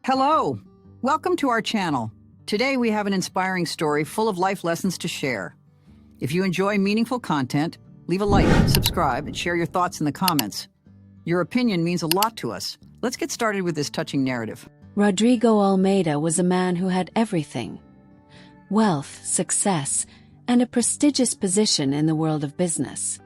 Hello! Welcome to our channel. Today we have an inspiring story full of life lessons to share. If you enjoy meaningful content, leave a like, subscribe, and share your thoughts in the comments. Your opinion means a lot to us. Let's get started with this touching narrative. Rodrigo Almeida was a man who had everything: wealth, success, and a prestigious position in the world of business.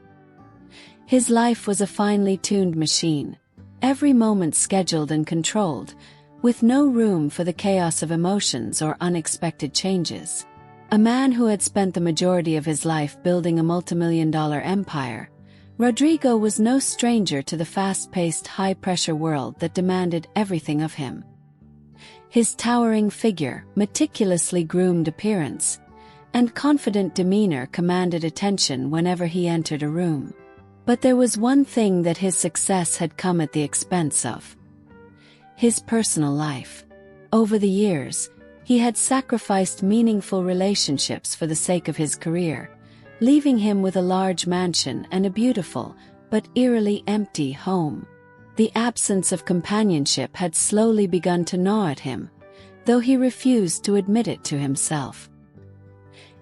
His life was a finely tuned machine, every moment scheduled and controlled, with no room for the chaos of emotions or unexpected changes. A man who had spent the majority of his life building a multimillion-dollar empire, Rodrigo was no stranger to the fast-paced, high-pressure world that demanded everything of him. His towering figure, meticulously groomed appearance, and confident demeanor commanded attention whenever he entered a room. But there was one thing that his success had come at the expense of: his personal life. Over the years, he had sacrificed meaningful relationships for the sake of his career, leaving him with a large mansion and a beautiful, but eerily empty home. The absence of companionship had slowly begun to gnaw at him, though he refused to admit it to himself.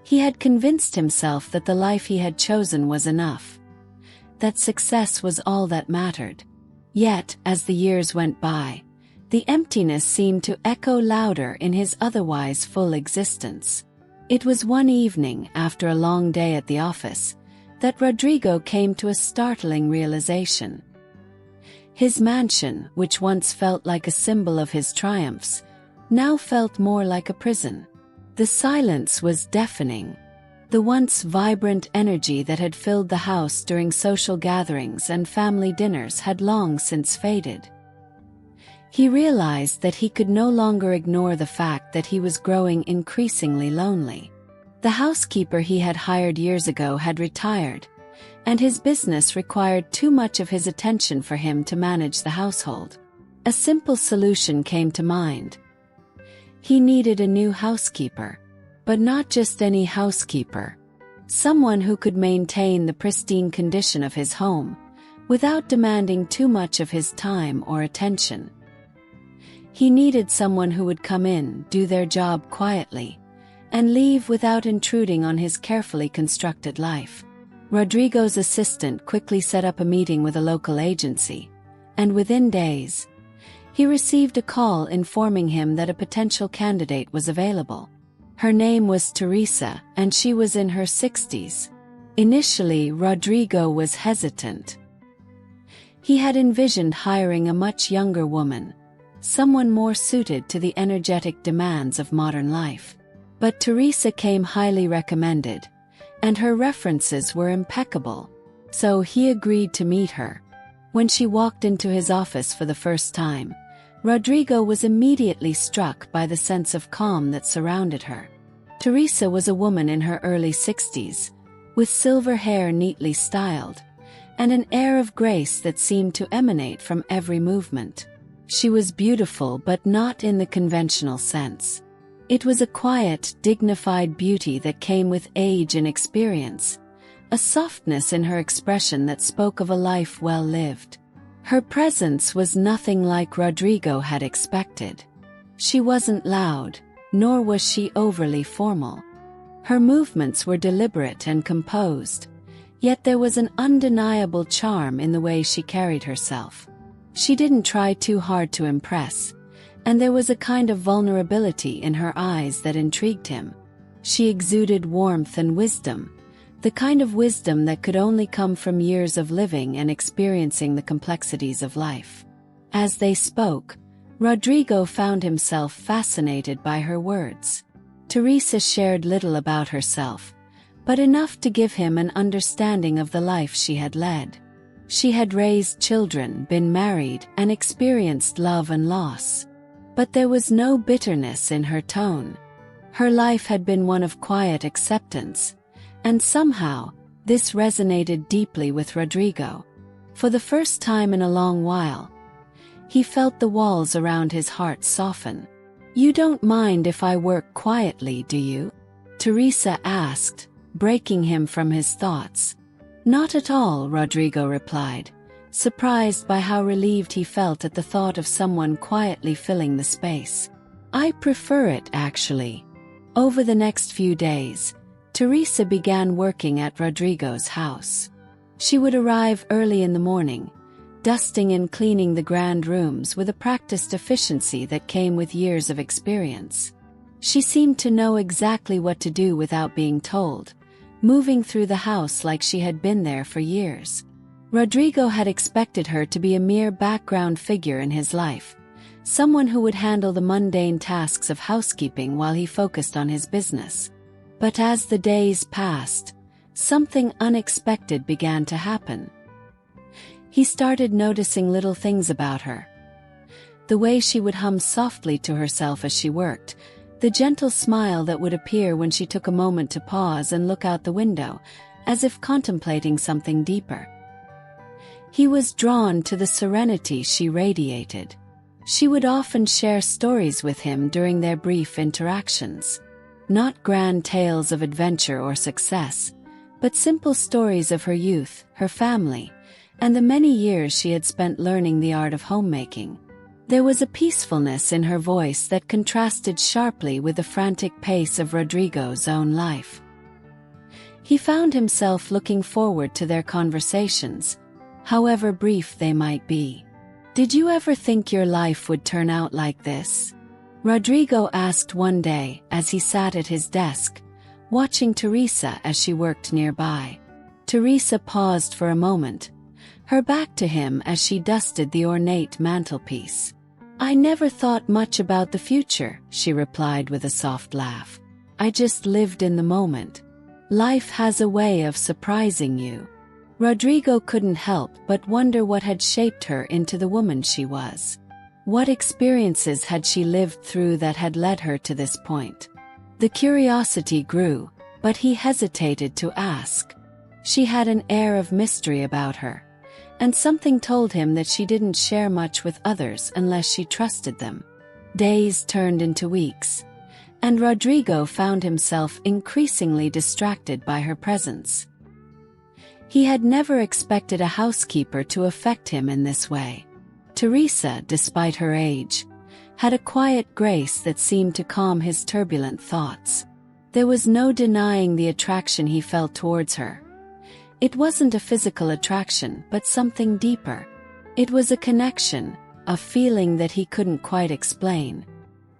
He had convinced himself that the life he had chosen was enough, that success was all that mattered. Yet, as the years went by, the emptiness seemed to echo louder in his otherwise full existence. It was one evening after a long day at the office that Rodrigo came to a startling realization. His mansion, which once felt like a symbol of his triumphs, now felt more like a prison. The silence was deafening. The once vibrant energy that had filled the house during social gatherings and family dinners had long since faded. He realized that he could no longer ignore the fact that he was growing increasingly lonely. The housekeeper he had hired years ago had retired, and his business required too much of his attention for him to manage the household. A simple solution came to mind. He needed a new housekeeper, but not just any housekeeper. Someone who could maintain the pristine condition of his home, without demanding too much of his time or attention. He needed someone who would come in, do their job quietly, and leave without intruding on his carefully constructed life. Rodrigo's assistant quickly set up a meeting with a local agency, and within days, he received a call informing him that a potential candidate was available. Her name was Teresa, and she was in her 60s. Initially, Rodrigo was hesitant. He had envisioned hiring a much younger woman, someone more suited to the energetic demands of modern life. But Teresa came highly recommended, and her references were impeccable, so he agreed to meet her. When she walked into his office for the first time, Rodrigo was immediately struck by the sense of calm that surrounded her. Teresa was a woman in her early 60s, with silver hair neatly styled, and an air of grace that seemed to emanate from every movement. She was beautiful, but not in the conventional sense. It was a quiet, dignified beauty that came with age and experience, a softness in her expression that spoke of a life well lived. Her presence was nothing like Rodrigo had expected. She wasn't loud, nor was she overly formal. Her movements were deliberate and composed, yet there was an undeniable charm in the way she carried herself. She didn't try too hard to impress, and there was a kind of vulnerability in her eyes that intrigued him. She exuded warmth and wisdom, the kind of wisdom that could only come from years of living and experiencing the complexities of life. As they spoke, Rodrigo found himself fascinated by her words. Teresa shared little about herself, but enough to give him an understanding of the life she had led. She had raised children, been married, and experienced love and loss. But there was no bitterness in her tone. Her life had been one of quiet acceptance, and somehow, this resonated deeply with Rodrigo. For the first time in a long while, he felt the walls around his heart soften. "You don't mind if I work quietly, do you?" Teresa asked, breaking him from his thoughts. "Not at all," Rodrigo replied, surprised by how relieved he felt at the thought of someone quietly filling the space. "I prefer it, actually." Over the next few days, Teresa began working at Rodrigo's house. She would arrive early in the morning, dusting and cleaning the grand rooms with a practiced efficiency that came with years of experience. She seemed to know exactly what to do without being told, moving through the house like she had been there for years. Rodrigo had expected her to be a mere background figure in his life, someone who would handle the mundane tasks of housekeeping while he focused on his business. But as the days passed, something unexpected began to happen. He started noticing little things about her. The way she would hum softly to herself as she worked, the gentle smile that would appear when she took a moment to pause and look out the window, as if contemplating something deeper. He was drawn to the serenity she radiated. She would often share stories with him during their brief interactions. Not grand tales of adventure or success, but simple stories of her youth, her family, and the many years she had spent learning the art of homemaking. There was a peacefulness in her voice that contrasted sharply with the frantic pace of Rodrigo's own life. He found himself looking forward to their conversations, however brief they might be. "Did you ever think your life would turn out like this?" Rodrigo asked one day as he sat at his desk, watching Teresa as she worked nearby. Teresa paused for a moment, her back to him as she dusted the ornate mantelpiece. "I never thought much about the future," she replied with a soft laugh. "I just lived in the moment. Life has a way of surprising you." Rodrigo couldn't help but wonder what had shaped her into the woman she was. What experiences had she lived through that had led her to this point? The curiosity grew, but he hesitated to ask. She had an air of mystery about her, and something told him that she didn't share much with others unless she trusted them. Days turned into weeks, and Rodrigo found himself increasingly distracted by her presence. He had never expected a housekeeper to affect him in this way. Teresa, despite her age, had a quiet grace that seemed to calm his turbulent thoughts. There was no denying the attraction he felt towards her. It wasn't a physical attraction, but something deeper. It was a connection, a feeling that he couldn't quite explain.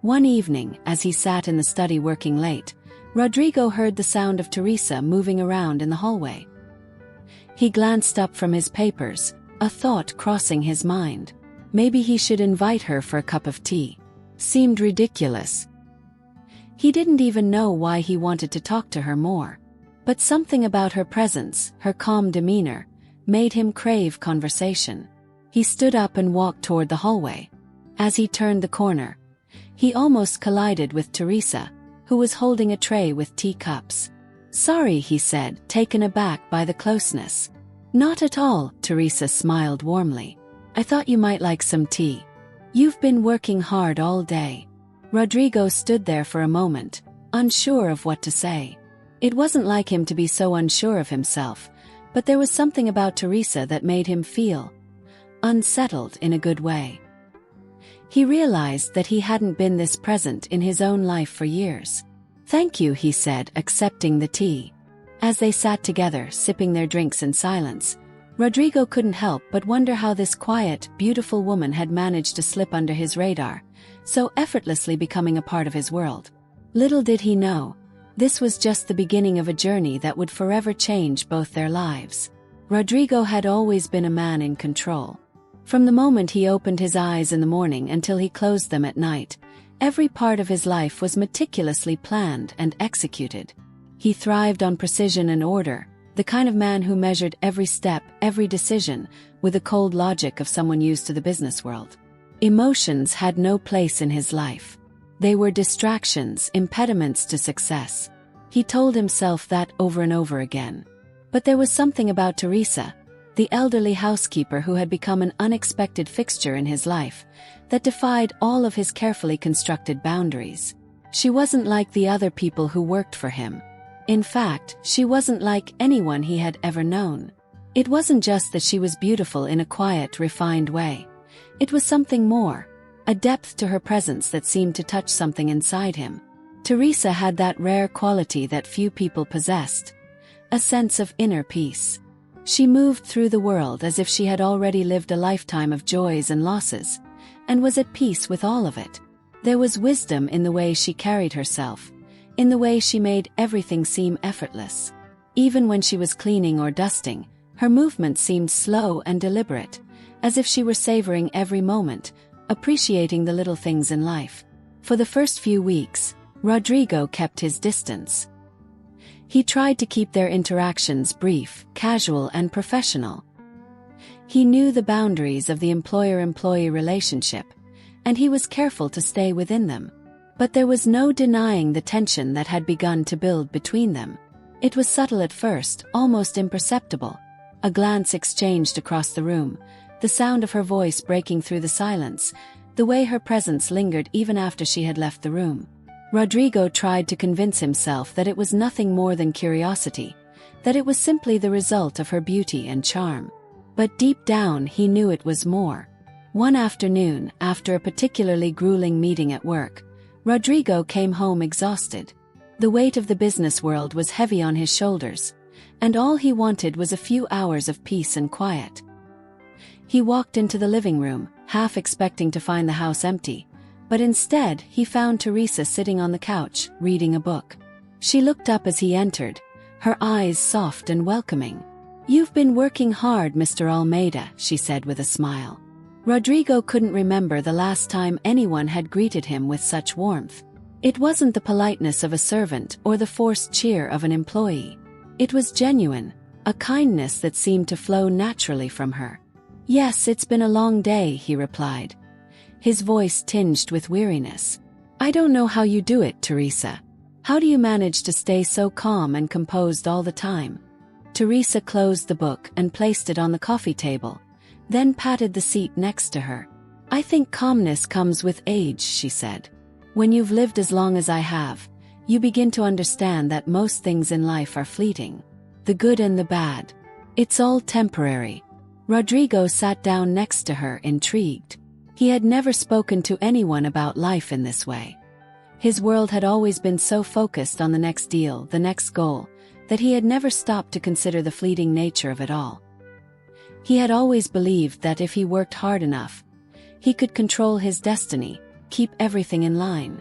One evening, as he sat in the study working late, Rodrigo heard the sound of Teresa moving around in the hallway. He glanced up from his papers, a thought crossing his mind. Maybe he should invite her for a cup of tea. Seemed ridiculous. He didn't even know why he wanted to talk to her more. But something about her presence, her calm demeanor, made him crave conversation. He stood up and walked toward the hallway. As he turned the corner, he almost collided with Teresa, who was holding a tray with teacups. "Sorry," he said, taken aback by the closeness. "Not at all," Teresa smiled warmly. "I thought you might like some tea. You've been working hard all day." Rodrigo stood there for a moment, unsure of what to say. It wasn't like him to be so unsure of himself, but there was something about Teresa that made him feel unsettled in a good way. He realized that he hadn't been this present in his own life for years. "Thank you," he said, accepting the tea. As they sat together, sipping their drinks in silence, Rodrigo couldn't help but wonder how this quiet, beautiful woman had managed to slip under his radar, so effortlessly becoming a part of his world. Little did he know, this was just the beginning of a journey that would forever change both their lives. Rodrigo had always been a man in control. From the moment he opened his eyes in the morning until he closed them at night, every part of his life was meticulously planned and executed. He thrived on precision and order, the kind of man who measured every step, every decision, with the cold logic of someone used to the business world. Emotions had no place in his life. They were distractions, impediments to success. He told himself that over and over again. But there was something about Teresa, the elderly housekeeper who had become an unexpected fixture in his life, that defied all of his carefully constructed boundaries. She wasn't like the other people who worked for him. In fact, she wasn't like anyone he had ever known. It wasn't just that she was beautiful in a quiet, refined way. It was something more, a depth to her presence that seemed to touch something inside him. Teresa had that rare quality that few people possessed, a sense of inner peace. She moved through the world as if she had already lived a lifetime of joys and losses, and was at peace with all of it. There was wisdom in the way she carried herself, in the way she made everything seem effortless. Even when she was cleaning or dusting, her movements seemed slow and deliberate, as if she were savoring every moment, appreciating the little things in life. For the first few weeks, Rodrigo kept his distance. He tried to keep their interactions brief, casual, and professional. He knew the boundaries of the employer-employee relationship, and he was careful to stay within them. But there was no denying the tension that had begun to build between them. It was subtle at first, almost imperceptible. A glance exchanged across the room, the sound of her voice breaking through the silence, the way her presence lingered even after she had left the room. Rodrigo tried to convince himself that it was nothing more than curiosity, that it was simply the result of her beauty and charm. But deep down he knew it was more. One afternoon, after a particularly grueling meeting at work, Rodrigo came home exhausted. The weight of the business world was heavy on his shoulders, and all he wanted was a few hours of peace and quiet. He walked into the living room, half expecting to find the house empty, but instead he found Teresa sitting on the couch, reading a book. She looked up as he entered, her eyes soft and welcoming. "You've been working hard, Mr. Almeida," she said with a smile. Rodrigo couldn't remember the last time anyone had greeted him with such warmth. It wasn't the politeness of a servant or the forced cheer of an employee. It was genuine, a kindness that seemed to flow naturally from her. "Yes, it's been a long day," he replied, his voice tinged with weariness. "I don't know how you do it, Teresa. How do you manage to stay so calm and composed all the time?" Teresa closed the book and placed it on the coffee table, then patted the seat next to her. "I think calmness comes with age," she said. "When you've lived as long as I have, you begin to understand that most things in life are fleeting. The good and the bad. It's all temporary." Rodrigo sat down next to her, intrigued. He had never spoken to anyone about life in this way. His world had always been so focused on the next deal, the next goal, that he had never stopped to consider the fleeting nature of it all. He had always believed that if he worked hard enough, he could control his destiny, keep everything in line.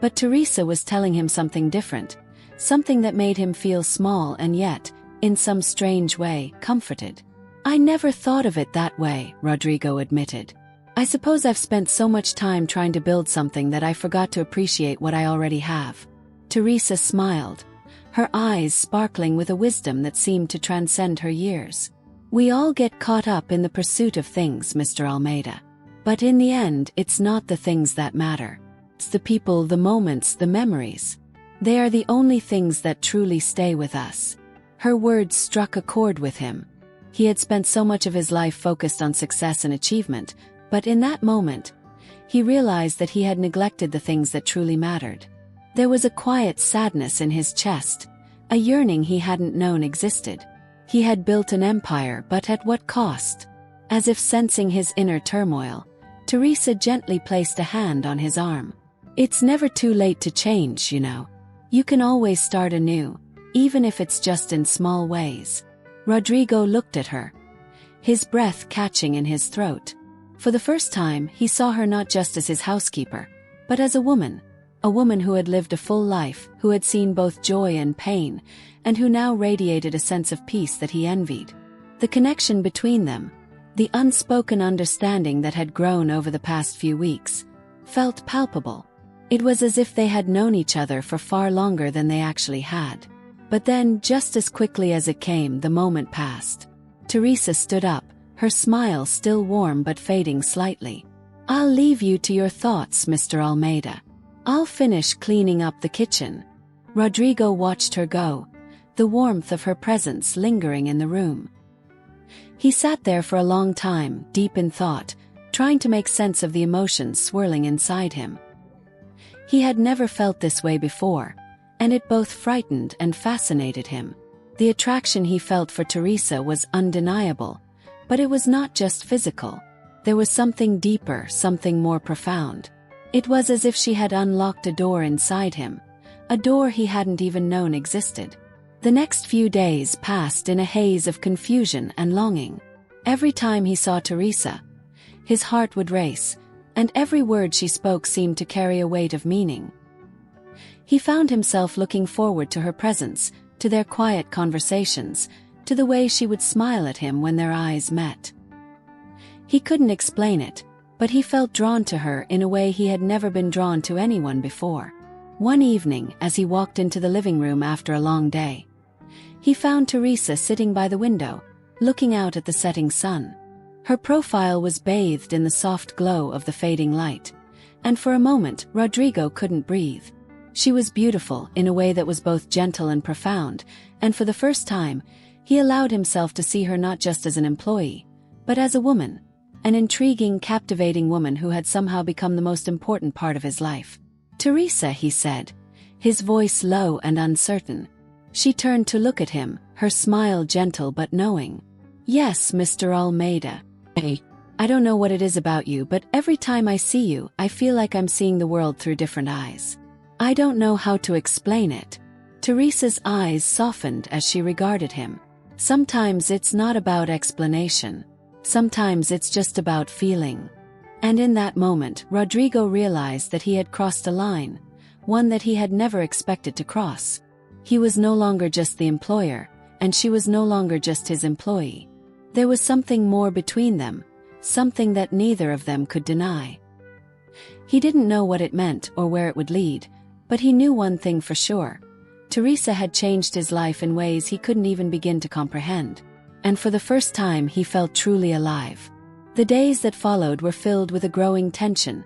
But Teresa was telling him something different, something that made him feel small and yet, in some strange way, comforted. "I never thought of it that way," Rodrigo admitted. "I suppose I've spent so much time trying to build something that I forgot to appreciate what I already have." Teresa smiled, her eyes sparkling with a wisdom that seemed to transcend her years. "We all get caught up in the pursuit of things, Mr. Almeida. But in the end, it's not the things that matter. It's the people, the moments, the memories. They are the only things that truly stay with us." Her words struck a chord with him. He had spent so much of his life focused on success and achievement, but in that moment, he realized that he had neglected the things that truly mattered. There was a quiet sadness in his chest, a yearning he hadn't known existed. He had built an empire, but at what cost? As if sensing his inner turmoil, Teresa gently placed a hand on his arm. "It's never too late to change, you know. You can always start anew, even if it's just in small ways." Rodrigo looked at her, his breath catching in his throat. For the first time, he saw her not just as his housekeeper, but as a woman who had lived a full life, who had seen both joy and pain, and who now radiated a sense of peace that he envied. The connection between them, the unspoken understanding that had grown over the past few weeks, felt palpable. It was as if they had known each other for far longer than they actually had. But then, just as quickly as it came, the moment passed. Teresa stood up, her smile still warm but fading slightly. "I'll leave you to your thoughts, Mr. Almeida. I'll finish cleaning up the kitchen." Rodrigo watched her go, the warmth of her presence lingering in the room. He sat there for a long time, deep in thought, trying to make sense of the emotions swirling inside him. He had never felt this way before, and it both frightened and fascinated him. The attraction he felt for Teresa was undeniable, but it was not just physical. There was something deeper, something more profound. It was as if she had unlocked a door inside him, a door he hadn't even known existed. The next few days passed in a haze of confusion and longing. Every time he saw Teresa, his heart would race, and every word she spoke seemed to carry a weight of meaning. He found himself looking forward to her presence, to their quiet conversations, to the way she would smile at him when their eyes met. He couldn't explain it, but he felt drawn to her in a way he had never been drawn to anyone before. One evening, as he walked into the living room after a long day, he found Teresa sitting by the window, looking out at the setting sun. Her profile was bathed in the soft glow of the fading light, and for a moment Rodrigo couldn't breathe. She was beautiful in a way that was both gentle and profound, and for the first time, he allowed himself to see her not just as an employee, but as a woman, an intriguing, captivating woman who had somehow become the most important part of his life. "Teresa," he said, his voice low and uncertain. She turned to look at him, her smile gentle but knowing. "Yes, Mr. Almeida. I don't know what it is about you, but every time I see you, I feel like I'm seeing the world through different eyes. I don't know how to explain it." Teresa's eyes softened as she regarded him. "Sometimes it's not about explanation. Sometimes it's just about feeling." And in that moment, Rodrigo realized that he had crossed a line, one that he had never expected to cross. He was no longer just the employer, and she was no longer just his employee. There was something more between them, something that neither of them could deny. He didn't know what it meant or where it would lead, but he knew one thing for sure. Teresa had changed his life in ways he couldn't even begin to comprehend. And for the first time he felt truly alive. The days that followed were filled with a growing tension,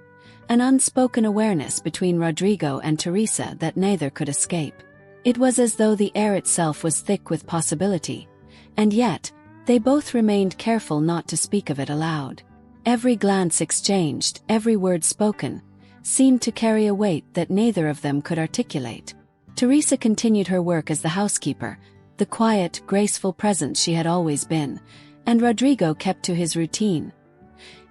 an unspoken awareness between Rodrigo and Teresa that neither could escape. It was as though the air itself was thick with possibility, and yet, they both remained careful not to speak of it aloud. Every glance exchanged, every word spoken, seemed to carry a weight that neither of them could articulate. Teresa continued her work as the housekeeper, the quiet, graceful presence she had always been, and Rodrigo kept to his routine,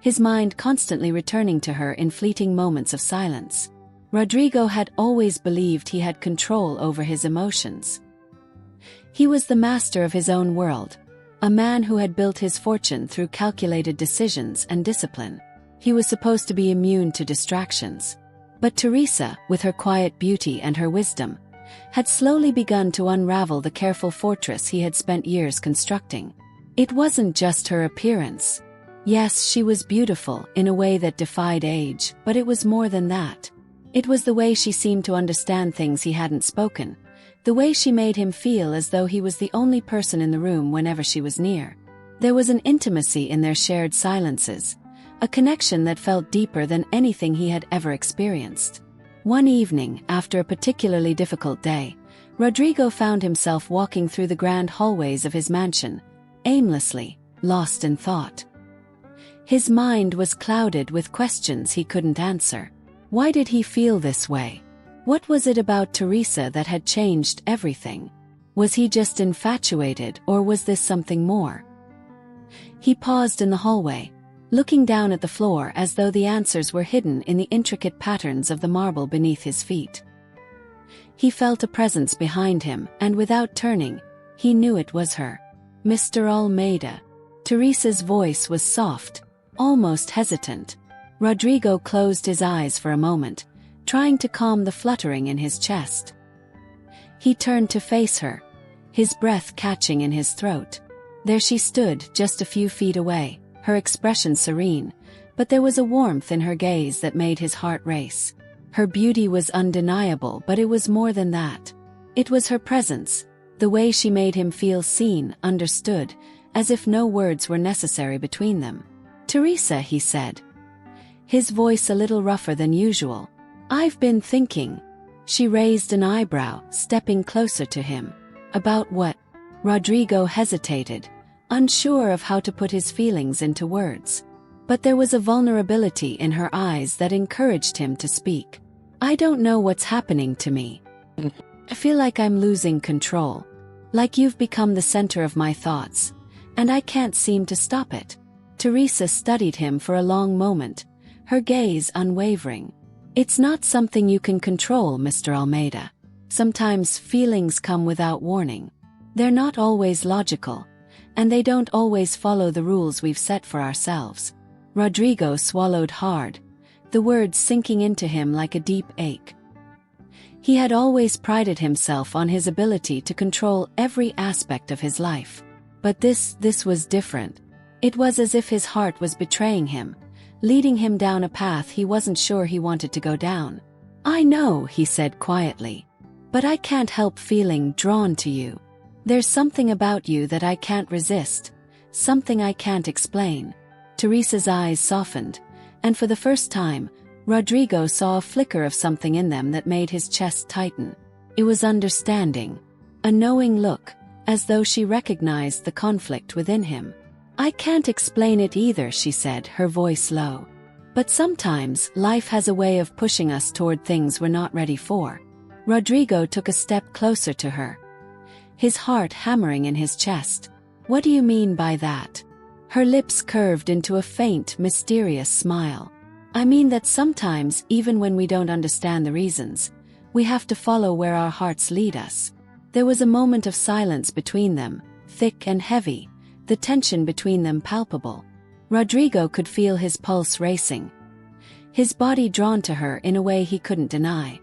his mind constantly returning to her in fleeting moments of silence. Rodrigo had always believed he had control over his emotions. He was the master of his own world, a man who had built his fortune through calculated decisions and discipline. He was supposed to be immune to distractions. But Teresa, with her quiet beauty and her wisdom, had slowly begun to unravel the careful fortress he had spent years constructing. It wasn't just her appearance. Yes, she was beautiful in a way that defied age, but it was more than that. It was the way she seemed to understand things he hadn't spoken, the way she made him feel as though he was the only person in the room whenever she was near. There was an intimacy in their shared silences, a connection that felt deeper than anything he had ever experienced. One evening, after a particularly difficult day, Rodrigo found himself walking through the grand hallways of his mansion, aimlessly, lost in thought. His mind was clouded with questions he couldn't answer. Why did he feel this way? What was it about Teresa that had changed everything? Was he just infatuated, or was this something more? He paused in the hallway, looking down at the floor as though the answers were hidden in the intricate patterns of the marble beneath his feet. He felt a presence behind him, and without turning, he knew it was her. "Mr. Almeida." Teresa's voice was soft, almost hesitant. Rodrigo closed his eyes for a moment, trying to calm the fluttering in his chest. He turned to face her, his breath catching in his throat. There she stood, just a few feet away, her expression serene, but there was a warmth in her gaze that made his heart race. Her beauty was undeniable, but it was more than that. It was her presence, the way she made him feel seen, understood, as if no words were necessary between them. "Teresa," he said, his voice a little rougher than usual. "I've been thinking." She raised an eyebrow, stepping closer to him. "About what?" Rodrigo hesitated, unsure of how to put his feelings into words. But there was a vulnerability in her eyes that encouraged him to speak. "I don't know what's happening to me. I feel like I'm losing control. Like you've become the center of my thoughts, and I can't seem to stop it. Teresa studied him for a long moment, her gaze unwavering. It's not something you can control, Mr. Almeida. Sometimes feelings come without warning. They're not always logical, and they don't always follow the rules we've set for ourselves. Rodrigo swallowed hard, the words sinking into him like a deep ache. He had always prided himself on his ability to control every aspect of his life. But this was different. It was as if his heart was betraying him, leading him down a path he wasn't sure he wanted to go down. I know, he said quietly, but I can't help feeling drawn to you. There's something about you that I can't resist, something I can't explain. Teresa's eyes softened, and for the first time, Rodrigo saw a flicker of something in them that made his chest tighten. It was understanding, a knowing look, as though she recognized the conflict within him. I can't explain it either, she said, her voice low. But sometimes life has a way of pushing us toward things we're not ready for. Rodrigo took a step closer to her, his heart hammering in his chest. What do you mean by that? Her lips curved into a faint, mysterious smile. I mean that sometimes, even when we don't understand the reasons, we have to follow where our hearts lead us. There was a moment of silence between them, thick and heavy, the tension between them palpable. Rodrigo could feel his pulse racing, his body drawn to her in a way he couldn't deny.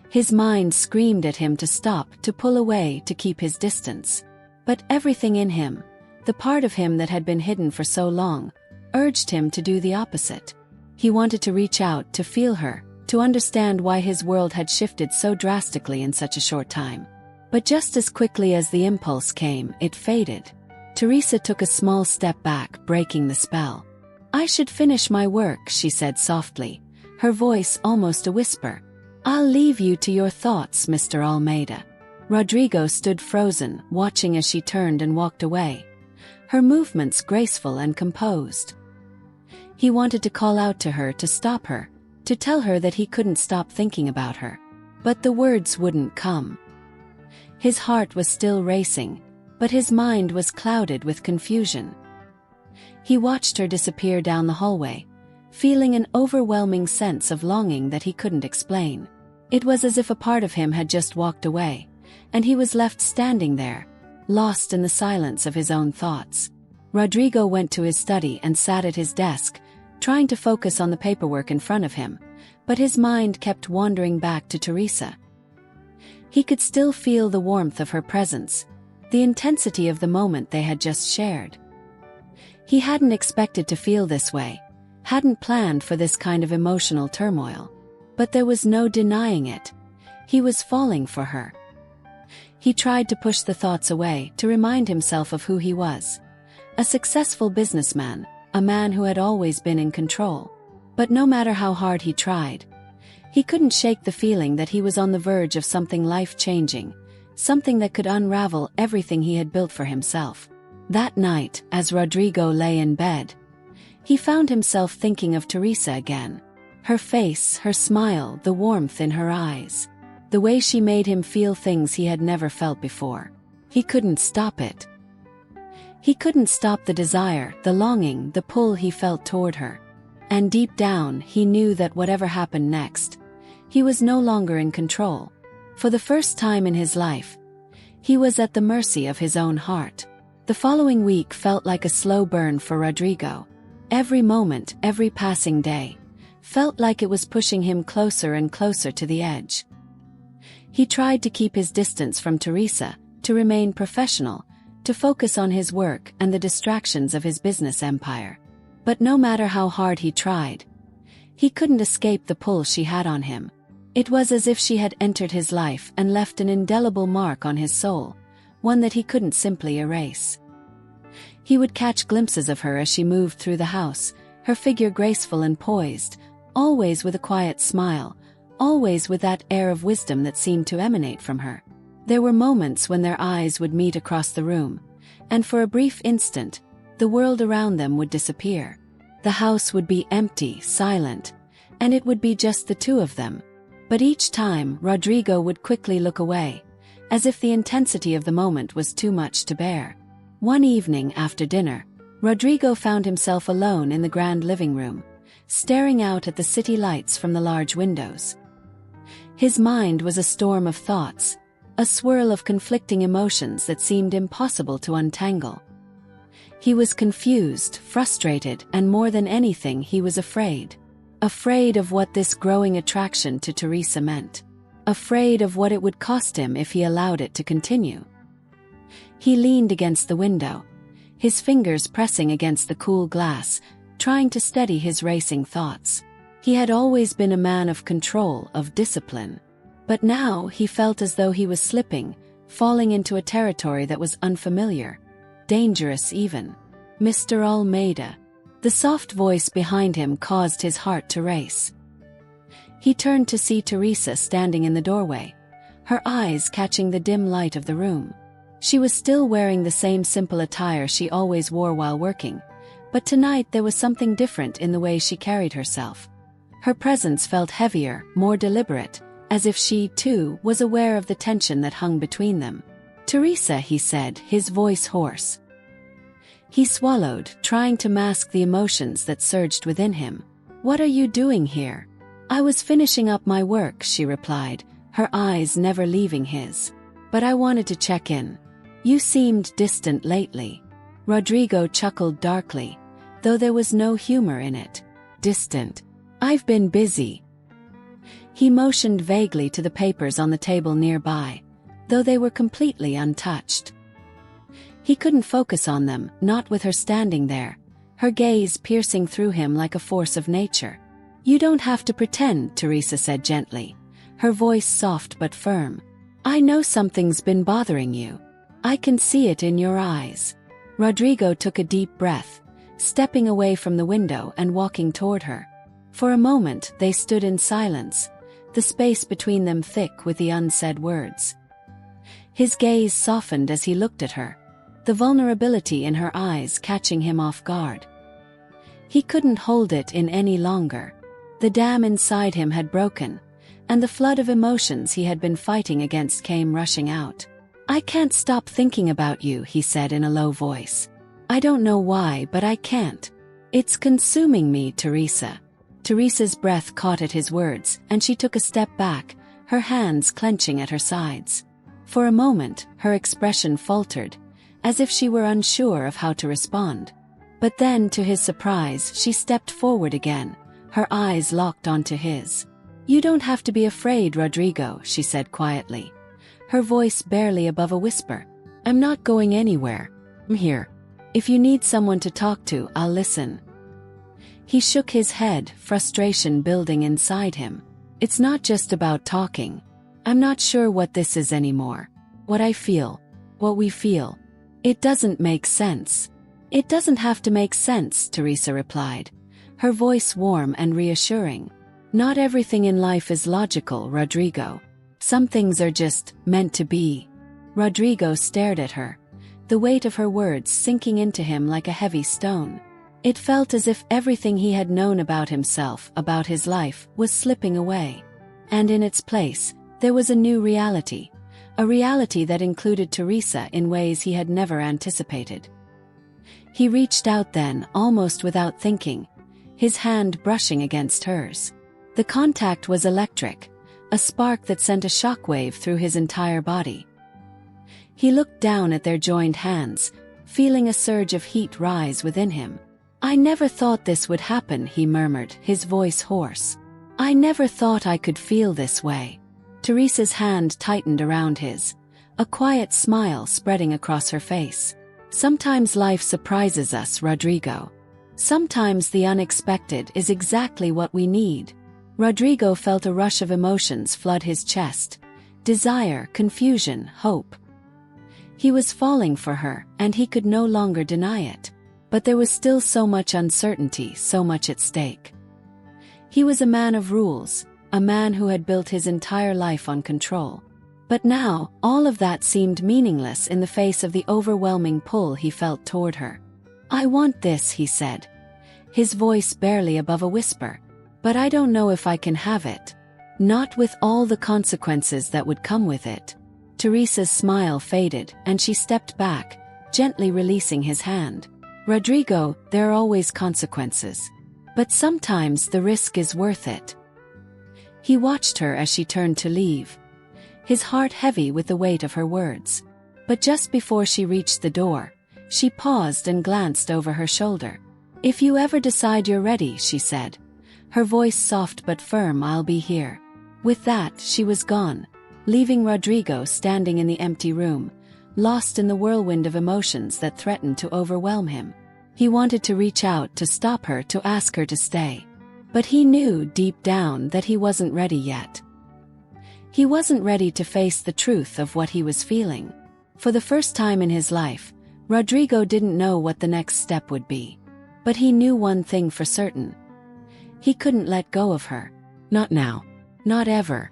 His mind screamed at him to stop, to pull away, to keep his distance. But everything in him, the part of him that had been hidden for so long, urged him to do the opposite. He wanted to reach out, to feel her, to understand why his world had shifted so drastically in such a short time. But just as quickly as the impulse came, it faded. Teresa took a small step back, breaking the spell. I should finish my work, she said softly, her voice almost a whisper. I'll leave you to your thoughts, Mr. Almeida. Rodrigo stood frozen, watching as she turned and walked away, her movements graceful and composed. He wanted to call out to her, to stop her, to tell her that he couldn't stop thinking about her. But the words wouldn't come. His heart was still racing, but his mind was clouded with confusion. He watched her disappear down the hallway, feeling an overwhelming sense of longing that he couldn't explain. It was as if a part of him had just walked away, and he was left standing there, lost in the silence of his own thoughts. Rodrigo went to his study and sat at his desk, trying to focus on the paperwork in front of him, but his mind kept wandering back to Teresa. He could still feel the warmth of her presence, the intensity of the moment they had just shared. He hadn't expected to feel this way, hadn't planned for this kind of emotional turmoil. But there was no denying it. He was falling for her. He tried to push the thoughts away, to remind himself of who he was. A successful businessman, a man who had always been in control. But no matter how hard he tried, he couldn't shake the feeling that he was on the verge of something life-changing, something that could unravel everything he had built for himself. That night, as Rodrigo lay in bed, he found himself thinking of Teresa again. Her face, her smile, the warmth in her eyes. The way she made him feel things he had never felt before. He couldn't stop it. He couldn't stop the desire, the longing, the pull he felt toward her. And deep down, he knew that whatever happened next, he was no longer in control. For the first time in his life, he was at the mercy of his own heart. The following week felt like a slow burn for Rodrigo. Every moment, every passing day, felt like it was pushing him closer and closer to the edge. He tried to keep his distance from Teresa, to remain professional, to focus on his work and the distractions of his business empire. But no matter how hard he tried, he couldn't escape the pull she had on him. It was as if she had entered his life and left an indelible mark on his soul, one that he couldn't simply erase. He would catch glimpses of her as she moved through the house, her figure graceful and poised, always with a quiet smile, always with that air of wisdom that seemed to emanate from her. There were moments when their eyes would meet across the room, and for a brief instant, the world around them would disappear. The house would be empty, silent, and it would be just the two of them. But each time, Rodrigo would quickly look away, as if the intensity of the moment was too much to bear. One evening after dinner, Rodrigo found himself alone in the grand living room, staring out at the city lights from the large windows. His mind was a storm of thoughts, a swirl of conflicting emotions that seemed impossible to untangle. He was confused, frustrated, and more than anything he was afraid. Afraid of what this growing attraction to Teresa meant. Afraid of what it would cost him if he allowed it to continue. He leaned against the window, his fingers pressing against the cool glass, trying to steady his racing thoughts. He had always been a man of control, of discipline. But now he felt as though he was slipping, falling into a territory that was unfamiliar, dangerous even. Mr. Almeida. The soft voice behind him caused his heart to race. He turned to see Teresa standing in the doorway, her eyes catching the dim light of the room. She was still wearing the same simple attire she always wore while working, but tonight there was something different in the way she carried herself. Her presence felt heavier, more deliberate, as if she, too, was aware of the tension that hung between them. "Teresa," he said, his voice hoarse. He swallowed, trying to mask the emotions that surged within him. "What are you doing here?" "I was finishing up my work," she replied, her eyes never leaving his. "But I wanted to check in. You seemed distant lately." Rodrigo chuckled darkly, though there was no humor in it. "Distant? I've been busy." He motioned vaguely to the papers on the table nearby, though they were completely untouched. He couldn't focus on them, not with her standing there, her gaze piercing through him like a force of nature. "You don't have to pretend," Teresa said gently, her voice soft but firm. "I know something's been bothering you. I can see it in your eyes." Rodrigo took a deep breath, stepping away from the window and walking toward her. For a moment they stood in silence, the space between them thick with the unsaid words. His gaze softened as he looked at her, the vulnerability in her eyes catching him off guard. He couldn't hold it in any longer. The dam inside him had broken, and the flood of emotions he had been fighting against came rushing out. "I can't stop thinking about you," he said in a low voice. "I don't know why, but I can't. It's consuming me, Teresa." Teresa's breath caught at his words, and she took a step back, her hands clenching at her sides. For a moment, her expression faltered, as if she were unsure of how to respond. But then, to his surprise, she stepped forward again, her eyes locked onto his. "You don't have to be afraid, Rodrigo," she said quietly, her voice barely above a whisper. "I'm not going anywhere. I'm here. If you need someone to talk to, I'll listen." He shook his head, frustration building inside him. "It's not just about talking. I'm not sure what this is anymore. What I feel. What we feel. It doesn't make sense." "It doesn't have to make sense," Teresa replied, her voice warm and reassuring. "Not everything in life is logical, Rodrigo. Some things are just meant to be." Rodrigo stared at her, the weight of her words sinking into him like a heavy stone. It felt as if everything he had known about himself, about his life, was slipping away. And in its place, there was a new reality. A reality that included Teresa in ways he had never anticipated. He reached out then, almost without thinking, his hand brushing against hers. The contact was electric, a spark that sent a shockwave through his entire body. He looked down at their joined hands, feeling a surge of heat rise within him. "I never thought this would happen," he murmured, his voice hoarse. "I never thought I could feel this way." Teresa's hand tightened around his, a quiet smile spreading across her face. "Sometimes life surprises us, Rodrigo. Sometimes the unexpected is exactly what we need." Rodrigo felt a rush of emotions flood his chest. Desire, confusion, hope. He was falling for her, and he could no longer deny it. But there was still so much uncertainty, so much at stake. He was a man of rules, a man who had built his entire life on control. But now, all of that seemed meaningless in the face of the overwhelming pull he felt toward her. "I want this," he said, his voice barely above a whisper. "But I don't know if I can have it. Not with all the consequences that would come with it." Teresa's smile faded and she stepped back, gently releasing his hand. "Rodrigo, there are always consequences. But sometimes the risk is worth it." He watched her as she turned to leave, his heart heavy with the weight of her words. But just before she reached the door, she paused and glanced over her shoulder. "If you ever decide you're ready," she said, her voice soft but firm, "I'll be here." With that, she was gone, leaving Rodrigo standing in the empty room, lost in the whirlwind of emotions that threatened to overwhelm him. He wanted to reach out to stop her, to ask her to stay. But he knew deep down that he wasn't ready yet. He wasn't ready to face the truth of what he was feeling. For the first time in his life, Rodrigo didn't know what the next step would be. But he knew one thing for certain. He couldn't let go of her. Not now. Not ever.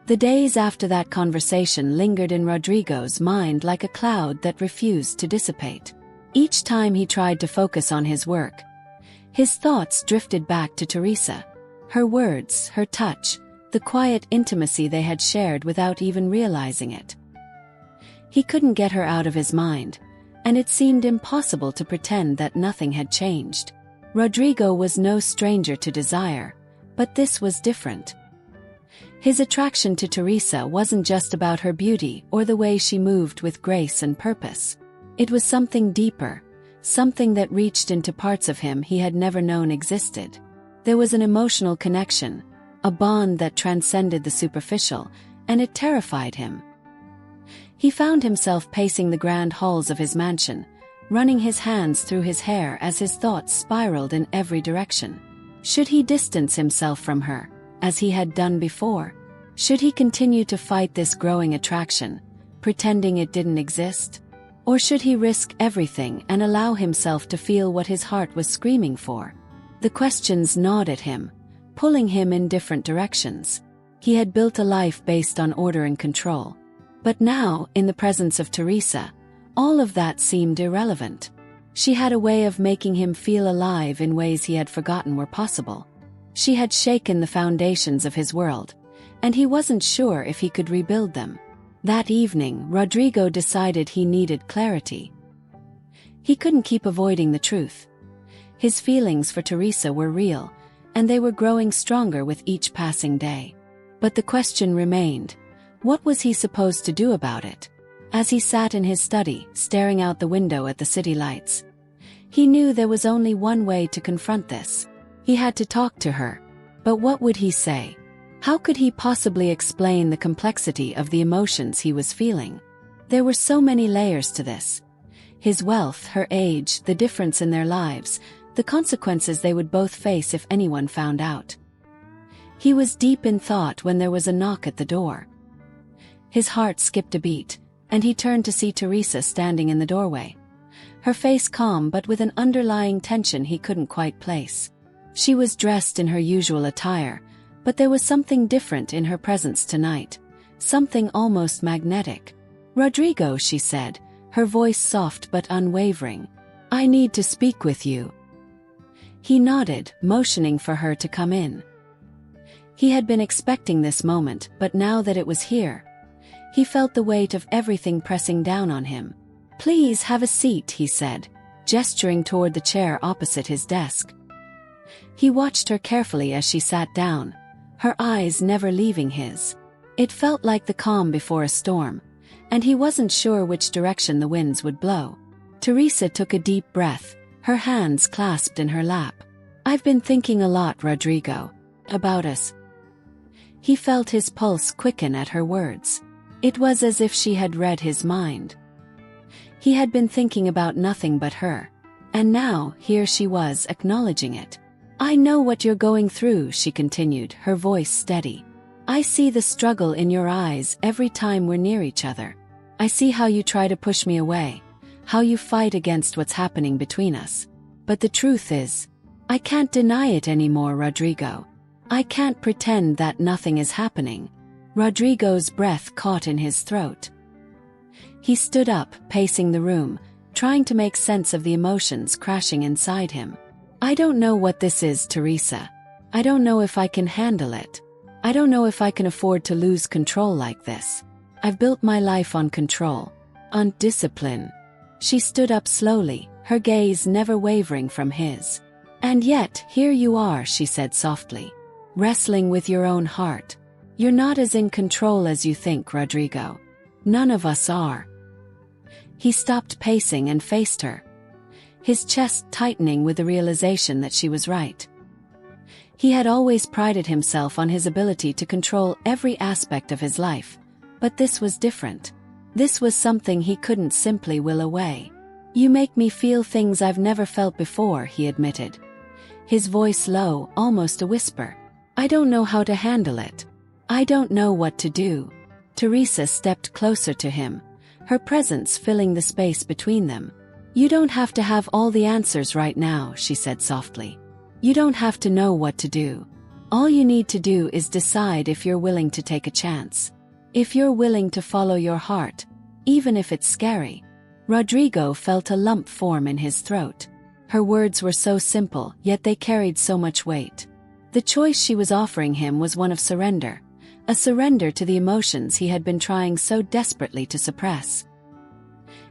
The days after that conversation lingered in Rodrigo's mind like a cloud that refused to dissipate. Each time he tried to focus on his work, his thoughts drifted back to Teresa. Her words, her touch, the quiet intimacy they had shared without even realizing it. He couldn't get her out of his mind, and it seemed impossible to pretend that nothing had changed. Rodrigo was no stranger to desire, but this was different. His attraction to Teresa wasn't just about her beauty or the way she moved with grace and purpose. It was something deeper, something that reached into parts of him he had never known existed. There was an emotional connection, a bond that transcended the superficial, and it terrified him. He found himself pacing the grand halls of his mansion, running his hands through his hair as his thoughts spiraled in every direction. Should he distance himself from her, as he had done before? Should he continue to fight this growing attraction, pretending it didn't exist? Or should he risk everything and allow himself to feel what his heart was screaming for? The questions gnawed at him, pulling him in different directions. He had built a life based on order and control. But now, in the presence of Teresa, all of that seemed irrelevant. She had a way of making him feel alive in ways he had forgotten were possible. She had shaken the foundations of his world, and he wasn't sure if he could rebuild them. That evening, Rodrigo decided he needed clarity. He couldn't keep avoiding the truth. His feelings for Teresa were real, and they were growing stronger with each passing day. But the question remained, what was he supposed to do about it? As he sat in his study, staring out the window at the city lights, he knew there was only one way to confront this. He had to talk to her. But what would he say? How could he possibly explain the complexity of the emotions he was feeling? There were so many layers to this. His wealth, her age, the difference in their lives, the consequences they would both face if anyone found out. He was deep in thought when there was a knock at the door. His heart skipped a beat, and he turned to see Teresa standing in the doorway. Her face calm but with an underlying tension he couldn't quite place. She was dressed in her usual attire, but there was something different in her presence tonight, something almost magnetic. "Rodrigo," she said, her voice soft but unwavering. "I need to speak with you." He nodded, motioning for her to come in. He had been expecting this moment, but now that it was here, he felt the weight of everything pressing down on him. "Please have a seat," he said, gesturing toward the chair opposite his desk. He watched her carefully as she sat down, her eyes never leaving his. It felt like the calm before a storm, and he wasn't sure which direction the winds would blow. Teresa took a deep breath, her hands clasped in her lap. "I've been thinking a lot, Rodrigo, about us." He felt his pulse quicken at her words. It was as if she had read his mind. He had been thinking about nothing but her, and now here she was acknowledging it. "I know what you're going through," she continued, her voice steady. "I see the struggle in your eyes every time we're near each other. I see how you try to push me away, how you fight against what's happening between us. But the truth is, I can't deny it anymore, Rodrigo. I can't pretend that nothing is happening." Rodrigo's breath caught in his throat. He stood up, pacing the room, trying to make sense of the emotions crashing inside him. "I don't know what this is, Teresa. I don't know if I can handle it. I don't know if I can afford to lose control like this. I've built my life on control, on discipline. She stood up slowly, her gaze never wavering from his. And yet, here you are, she said softly, wrestling with your own heart. You're not as in control as you think, Rodrigo. None of us are. He stopped pacing and faced her, his chest tightening with the realization that she was right. He had always prided himself on his ability to control every aspect of his life, but this was different. This was something he couldn't simply will away. You make me feel things I've never felt before, he admitted, his voice low, almost a whisper. I don't know how to handle it. I don't know what to do. Teresa stepped closer to him, her presence filling the space between them. You don't have to have all the answers right now, she said softly. You don't have to know what to do. All you need to do is decide if you're willing to take a chance. If you're willing to follow your heart, even if it's scary. Rodrigo felt a lump form in his throat. Her words were so simple, yet they carried so much weight. The choice she was offering him was one of surrender, a surrender to the emotions he had been trying so desperately to suppress.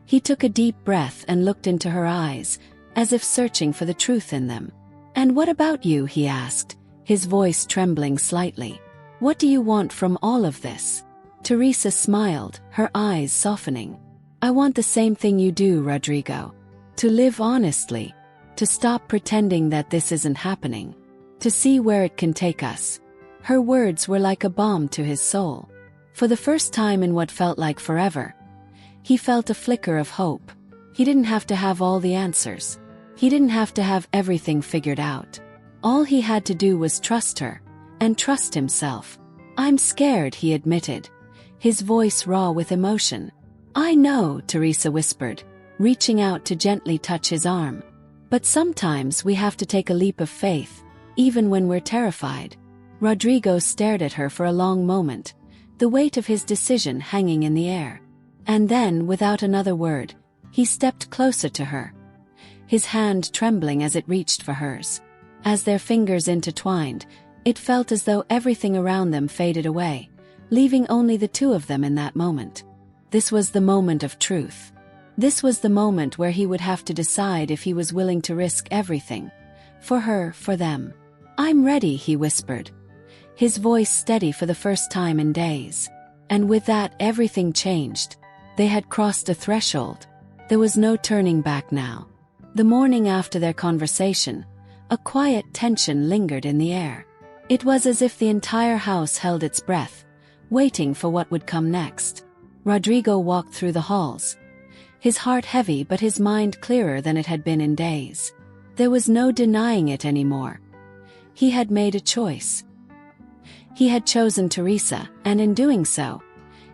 He took a deep breath and looked into her eyes, as if searching for the truth in them. And what about you, he asked, his voice trembling slightly. What do you want from all of this? Teresa smiled, her eyes softening. I want the same thing you do, Rodrigo. To live honestly. To stop pretending that this isn't happening. To see where it can take us. Her words were like a balm to his soul. For the first time in what felt like forever, he felt a flicker of hope. He didn't have to have all the answers. He didn't have to have everything figured out. All he had to do was trust her, and trust himself. I'm scared, he admitted, his voice raw with emotion. I know, Teresa whispered, reaching out to gently touch his arm. But sometimes we have to take a leap of faith, even when we're terrified. Rodrigo stared at her for a long moment, the weight of his decision hanging in the air. And then, without another word, he stepped closer to her, his hand trembling as it reached for hers. As their fingers intertwined, it felt as though everything around them faded away, leaving only the two of them in that moment. This was the moment of truth. This was the moment where he would have to decide if he was willing to risk everything. For her, for them. I'm ready, he whispered, his voice steady for the first time in days. And with that, everything changed. They had crossed a threshold. There was no turning back now. The morning after their conversation, a quiet tension lingered in the air. It was as if the entire house held its breath, waiting for what would come next. Rodrigo walked through the halls, his heart heavy but his mind clearer than it had been in days. There was no denying it anymore. He had made a choice. He had chosen Teresa, and in doing so,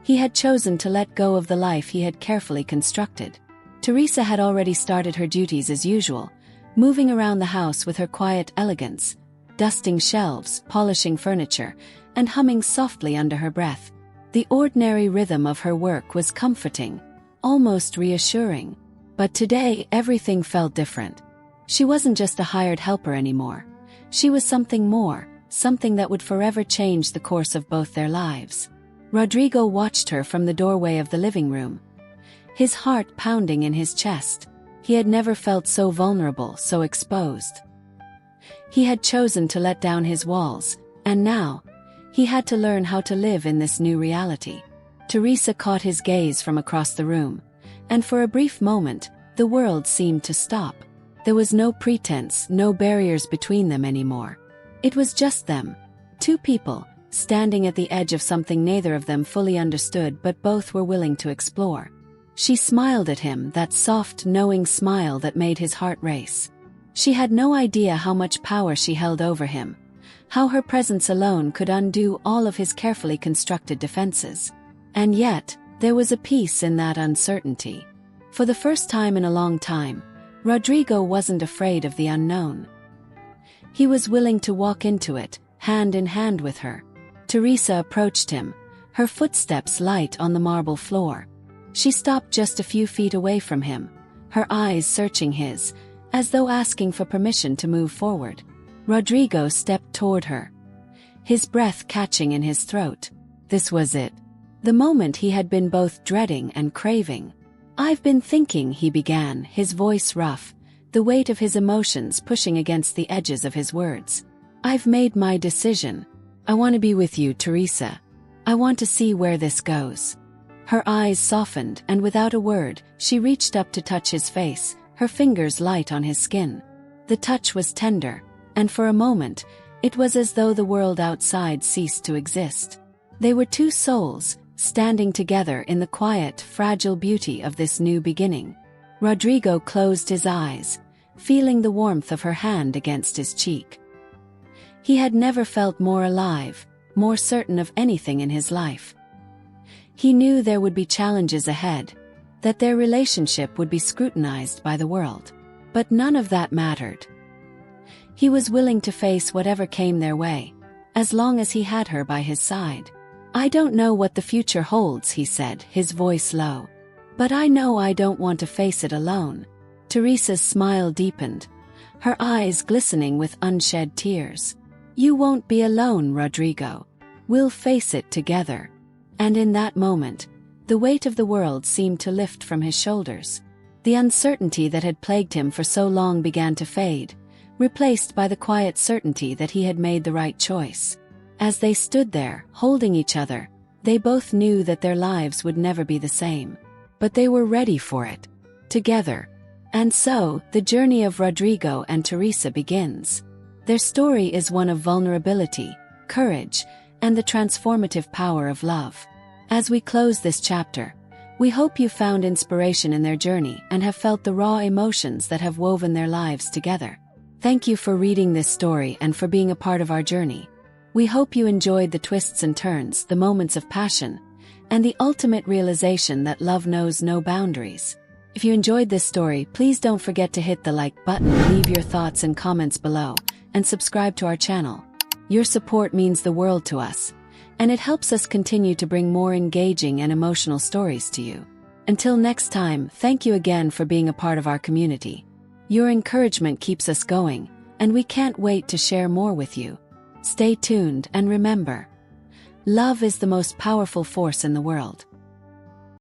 he had chosen to let go of the life he had carefully constructed. Teresa had already started her duties as usual, moving around the house with her quiet elegance, dusting shelves, polishing furniture, and humming softly under her breath. The ordinary rhythm of her work was comforting, almost reassuring. But today everything felt different. She wasn't just a hired helper anymore. She was something more, something that would forever change the course of both their lives. Rodrigo watched her from the doorway of the living room, his heart pounding in his chest. He had never felt so vulnerable, so exposed. He had chosen to let down his walls, and now, he had to learn how to live in this new reality. Teresa caught his gaze from across the room, and for a brief moment, the world seemed to stop. There was no pretense, no barriers between them anymore. It was just them. Two people, standing at the edge of something neither of them fully understood but both were willing to explore. She smiled at him, that soft, knowing smile that made his heart race. She had no idea how much power she held over him, how her presence alone could undo all of his carefully constructed defenses. And yet, there was a peace in that uncertainty. For the first time in a long time, Rodrigo wasn't afraid of the unknown. He was willing to walk into it, hand in hand with her. Teresa approached him, her footsteps light on the marble floor. She stopped just a few feet away from him, her eyes searching his, as though asking for permission to move forward. Rodrigo stepped toward her, his breath catching in his throat. This was it. the moment he had been both dreading and craving. "I've been thinking," he began, his voice rough, the weight of his emotions pushing against the edges of his words. "I've made my decision. I want to be with you, Teresa. I want to see where this goes." Her eyes softened, and without a word, she reached up to touch his face, her fingers light on his skin. The touch was tender, and for a moment, it was as though the world outside ceased to exist. They were two souls, standing together in the quiet, fragile beauty of this new beginning. Rodrigo closed his eyes, feeling the warmth of her hand against his cheek. He had never felt more alive, more certain of anything in his life. He knew there would be challenges ahead, that their relationship would be scrutinized by the world. But none of that mattered. He was willing to face whatever came their way, as long as he had her by his side. "I don't know what the future holds," he said, his voice low. "But I know I don't want to face it alone." Teresa's smile deepened, her eyes glistening with unshed tears. "You won't be alone, Rodrigo. We'll face it together." And in that moment, the weight of the world seemed to lift from his shoulders. The uncertainty that had plagued him for so long began to fade, replaced by the quiet certainty that he had made the right choice. As they stood there, holding each other, they both knew that their lives would never be the same. But they were ready for it. Together. And so, the journey of Rodrigo and Teresa begins. Their story is one of vulnerability, courage, and the transformative power of love. As we close this chapter, we hope you found inspiration in their journey and have felt the raw emotions that have woven their lives together. Thank you for reading this story and for being a part of our journey. We hope you enjoyed the twists and turns, the moments of passion, and the ultimate realization that love knows no boundaries. If you enjoyed this story, please don't forget to hit the like button, leave your thoughts and comments below, and subscribe to our channel. Your support means the world to us, and it helps us continue to bring more engaging and emotional stories to you. Until next time, thank you again for being a part of our community. Your encouragement keeps us going, and we can't wait to share more with you. Stay tuned and remember, love is the most powerful force in the world.